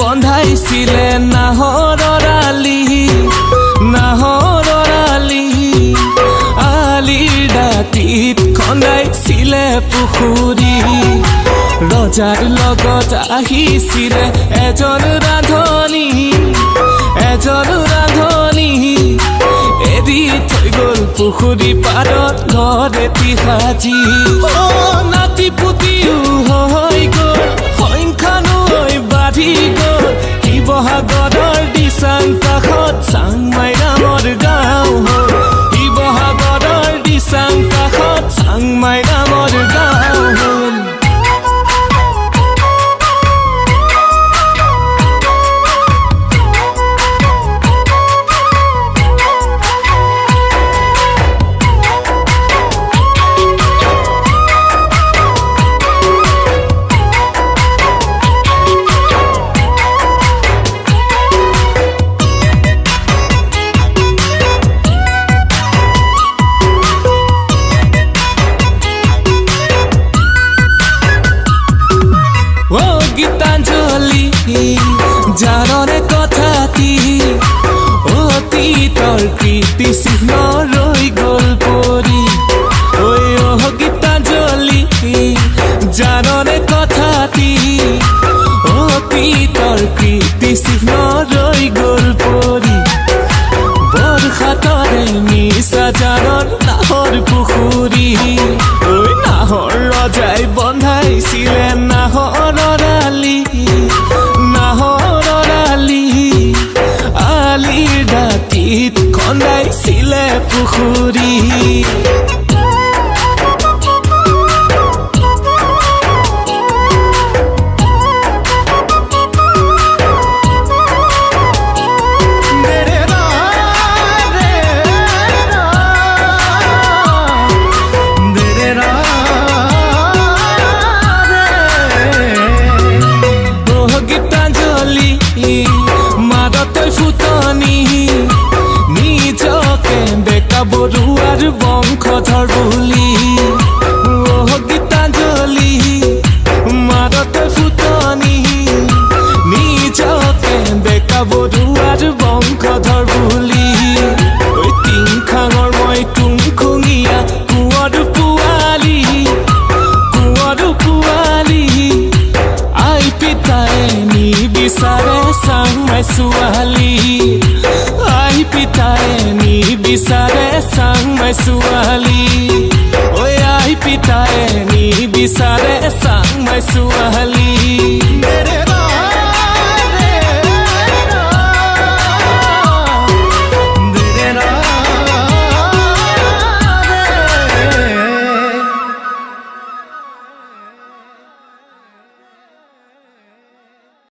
বন্ধাইছিলে নাহৰৰ আলি আলিৰ দাঁতিত খন্দাইছিলে পুখুৰী ৰজাৰ লগত আহিছিলে এজন ৰান্ধনী এৰি থৈ গ'ল পুখুৰী পাৰত ঘৰ এটি সাজি নাতি পুতিও হৈ গ'ল সংখ্যানো বাঢ়ি গ'ল শিৱসাগৰৰ দিচাং কাষত চাংমাই নামৰ গাঁও হ'ল শিৱসাগৰৰ দিচাং কাষত চাংমাই নামৰ গাঁও হ'ল জাননে কথাটি অতীতৰ কীৰ্তি চিহ্ন ৰৈ গ'ল পৰি ঐ গীতাঞ্জলি জাননে কথাটি অতীতৰ কীৰ্তি চিহ্ন ৰৈ গ'ল পৰি বৰষাতৰে মিছা জানৰ নাহৰ পুখুৰী ঐ নাহৰ ৰজাই বন্ধাইছিলে নাহৰৰ আলিৰ দাঁতিত খন্দাইছিলে পুখুৰী নিজকে ডেকা বৰুৱাৰ বংশধৰ বুলি গীতাঞ্জলি মাদতে ফুটনি নিজকে ডেকা বৰুৱাৰ বংশধৰ বুলি টিংখাঙৰ মই টুংখুঙীয়া কোঁৱৰ পোৱালি আই পিতাই নিবিচাৰে চাংমাই ছোৱালী আই পিতাই নিবিচাৰে চাংমাই ছোৱালী ঐ আই পিতাই নিবিচাৰে চাংমাই ছোৱালী